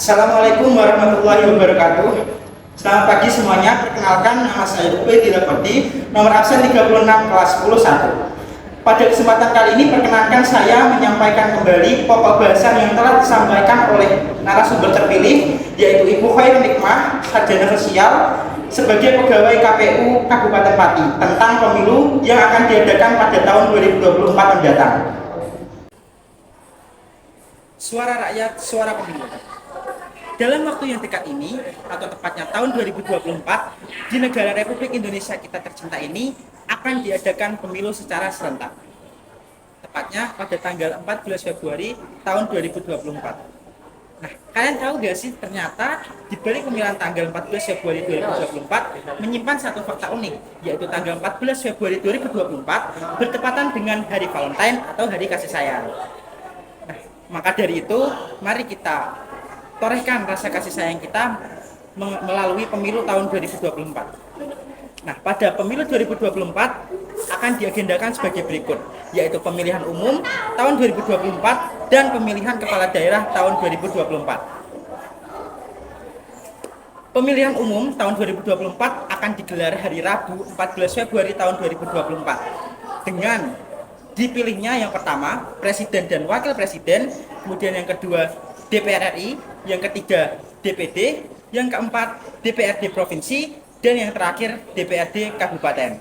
Assalamualaikum warahmatullahi wabarakatuh. Selamat pagi semuanya. Perkenalkan, nama saya Upe Dilapati, nomor absen 36 kelas 101. Pada kesempatan kali ini perkenankan saya menyampaikan kembali pokok bahasan yang telah disampaikan oleh narasumber terpilih, yaitu Ibu Khairul Nikmah, Sarjana Sosial, sebagai pegawai KPU Kabupaten Pati, tentang pemilu yang akan diadakan pada tahun 2024 mendatang. Suara rakyat, suara pemilu. Dalam waktu yang dekat ini, atau tepatnya tahun 2024, di negara Republik Indonesia kita tercinta ini akan diadakan pemilu secara serentak. Tepatnya pada tanggal 14 Februari tahun 2024. Nah, kalian tahu gak sih, ternyata di balik pemilihan tanggal 14 Februari 2024 menyimpan satu fakta unik, yaitu tanggal 14 Februari 2024 bertepatan dengan Hari Valentine atau Hari Kasih Sayang. Nah, maka dari itu, mari kita torehkan rasa kasih sayang kita melalui pemilu tahun 2024. Nah, pada pemilu 2024 akan diagendakan sebagai berikut, yaitu pemilihan umum tahun 2024 dan pemilihan kepala daerah tahun 2024. Pemilihan umum tahun 2024 akan digelar hari Rabu 14 Februari tahun 2024 dengan dipilihnya yang pertama presiden dan wakil presiden, kemudian yang kedua DPR RI, yang ketiga DPD, yang keempat DPRD provinsi, dan yang terakhir DPRD kabupaten.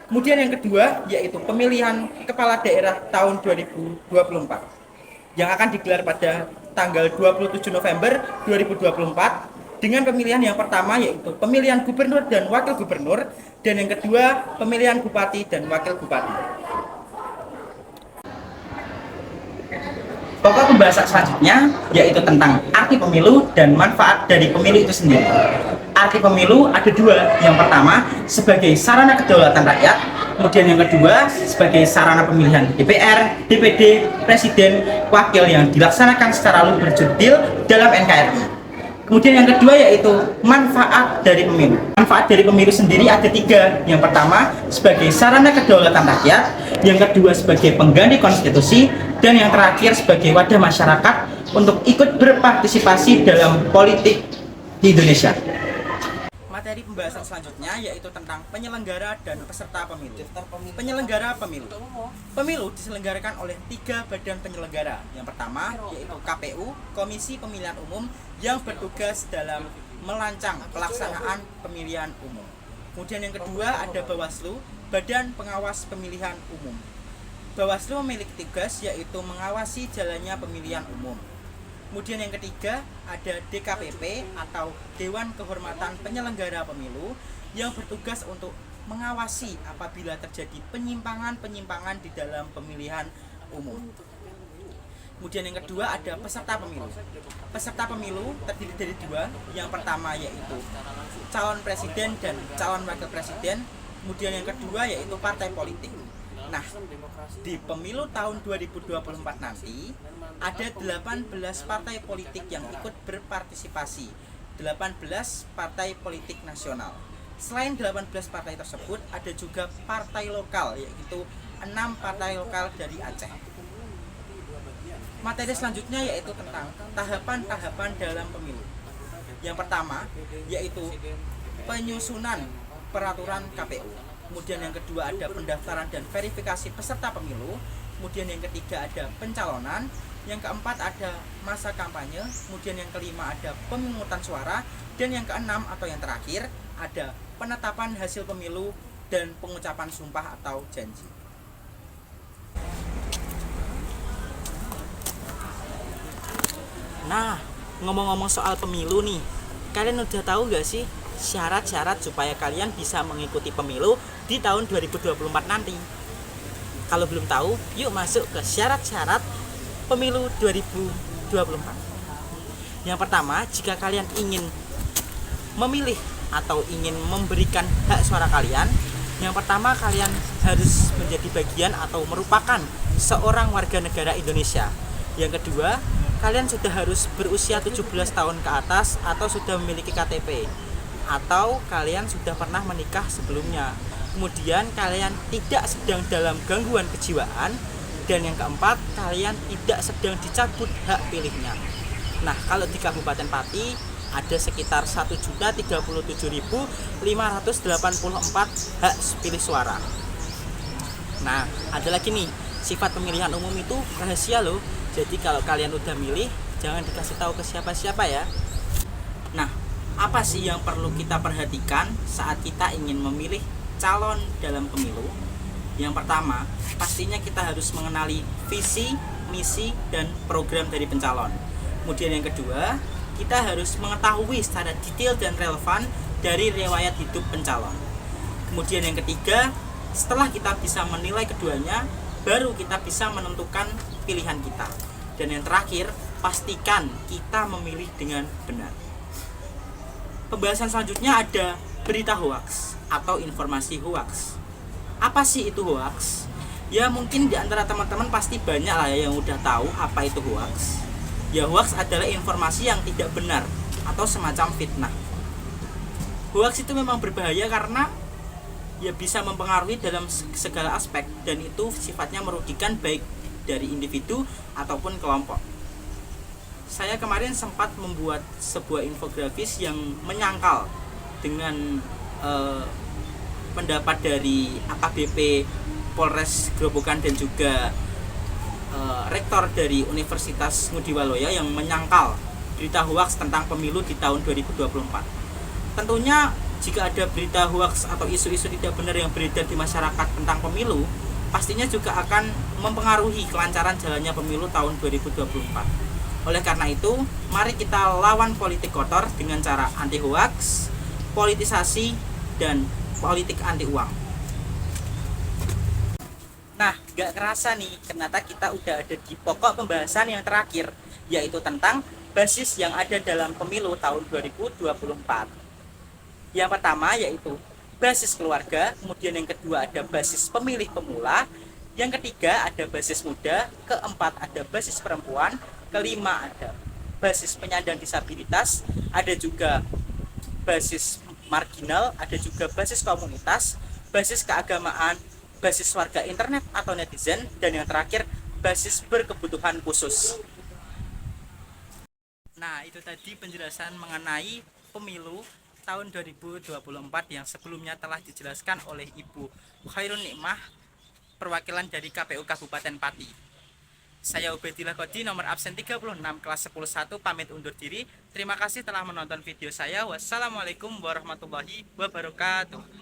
Kemudian yang kedua yaitu pemilihan kepala daerah tahun 2024 yang akan digelar pada tanggal 27 November 2024 dengan pemilihan yang pertama yaitu pemilihan gubernur dan wakil gubernur, dan yang kedua pemilihan bupati dan wakil bupati. Pokok pembahasan selanjutnya yaitu tentang arti pemilu dan manfaat dari pemilu itu sendiri. Arti pemilu ada dua, yang pertama sebagai sarana kedaulatan rakyat, kemudian yang kedua sebagai sarana pemilihan DPR, DPD, presiden, wakil yang dilaksanakan secara luber jurdil dalam NKRI. Kemudian yang kedua yaitu manfaat dari pemilu. Manfaat dari pemilu sendiri ada tiga. Yang pertama sebagai sarana kedaulatan rakyat, yang kedua sebagai pengganti konstitusi, dan yang terakhir sebagai wadah masyarakat untuk ikut berpartisipasi dalam politik di Indonesia. Materi pembahasan selanjutnya yaitu tentang penyelenggara dan peserta pemilu. Penyelenggara pemilu. Pemilu diselenggarakan oleh 3 badan penyelenggara. Yang pertama yaitu KPU, Komisi Pemilihan Umum, yang bertugas dalam melancang pelaksanaan pemilihan umum. Kemudian yang kedua ada Bawaslu, Badan Pengawas Pemilihan Umum. Bawaslu memiliki tugas yaitu mengawasi jalannya pemilihan umum. Kemudian yang ketiga ada DKPP atau Dewan Kehormatan Penyelenggara Pemilu, yang bertugas untuk mengawasi apabila terjadi penyimpangan-penyimpangan di dalam pemilihan umum. Kemudian yang kedua ada peserta pemilu. Peserta pemilu terdiri dari dua, yang pertama yaitu calon presiden dan calon wakil presiden, kemudian yang kedua yaitu partai politik. Nah, di pemilu tahun 2024 nanti ada 18 partai politik yang ikut berpartisipasi, 18 partai politik nasional. Selain 18 partai tersebut ada juga partai lokal, yaitu 6 partai lokal dari Aceh. Materi selanjutnya yaitu tentang tahapan-tahapan dalam pemilu. Yang pertama yaitu penyusunan peraturan KPU. Kemudian yang kedua ada pendaftaran dan verifikasi peserta pemilu. Kemudian yang ketiga ada pencalonan. Yang keempat ada masa kampanye. Kemudian yang kelima ada pemungutan suara. Dan yang keenam atau yang terakhir ada penetapan hasil pemilu dan pengucapan sumpah atau janji. Nah, ngomong-ngomong soal pemilu nih, kalian udah tahu gak sih syarat-syarat supaya kalian bisa mengikuti pemilu di tahun 2024 nanti? Kalau belum tahu, yuk masuk ke syarat-syarat pemilu 2024. Yang pertama, jika kalian ingin memilih atau ingin memberikan hak suara kalian, yang pertama kalian harus menjadi bagian atau merupakan seorang warga negara Indonesia. Yang kedua, kalian sudah harus berusia 17 tahun ke atas atau sudah memiliki KTP, atau kalian sudah pernah menikah sebelumnya. Kemudian kalian tidak sedang dalam gangguan kejiwaan, dan yang keempat kalian tidak sedang dicabut hak pilihnya. Nah, kalau di Kabupaten Pati ada sekitar 1.037.584 hak pilih suara. Nah, ada lagi nih, sifat pemilihan umum itu rahasia loh. Jadi kalau kalian udah milih, jangan dikasih tahu ke siapa-siapa ya. Nah, apa sih yang perlu kita perhatikan saat kita ingin memilih calon dalam pemilu? Yang pertama, pastinya kita harus mengenali visi, misi, dan program dari pencalon. Kemudian yang kedua, kita harus mengetahui secara detail dan relevan dari riwayat hidup pencalon. Kemudian yang ketiga, setelah kita bisa menilai keduanya, baru kita bisa menentukan pilihan kita. Dan yang terakhir, pastikan kita memilih dengan benar. Pembahasan selanjutnya ada berita hoaks atau informasi hoaks. Apa sih itu hoaks? Ya mungkin di antara teman-teman pasti banyak lah ya yang udah tahu apa itu hoaks. Ya hoaks adalah informasi yang tidak benar atau semacam fitnah. Hoaks itu memang berbahaya karena ya bisa mempengaruhi dalam segala aspek dan itu sifatnya merugikan baik dari individu ataupun kelompok. Saya kemarin sempat membuat sebuah infografis yang menyangkal dengan pendapat dari AKBP Polres Grobogan dan juga rektor dari Universitas Ngudi Waluyo yang menyangkal berita hoaks tentang pemilu di tahun 2024. Tentunya jika ada berita hoaks atau isu-isu tidak benar yang beredar di masyarakat tentang pemilu, pastinya juga akan mempengaruhi kelancaran jalannya pemilu tahun 2024. Oleh karena itu, mari kita lawan politik kotor dengan cara anti hoaks, politisasi, dan politik anti uang. Nah, gak kerasa nih, ternyata kita udah ada di pokok pembahasan yang terakhir, yaitu tentang basis yang ada dalam pemilu tahun 2024. Yang pertama yaitu basis keluarga, kemudian yang kedua ada basis pemilih pemula, yang ketiga ada basis muda, keempat ada basis perempuan, kelima ada basis penyandang disabilitas, ada juga basis marginal, ada juga basis komunitas, basis keagamaan, basis warga internet atau netizen, dan yang terakhir basis berkebutuhan khusus. Nah, itu tadi penjelasan mengenai pemilu tahun 2024 yang sebelumnya telah dijelaskan oleh Ibu Khairun Nikmah, perwakilan dari KPU Kabupaten Pati. Saya Ubedillah Kodi, nomor absen 36, kelas 101, pamit undur diri. Terima kasih telah menonton video saya. Wassalamualaikum warahmatullahi wabarakatuh.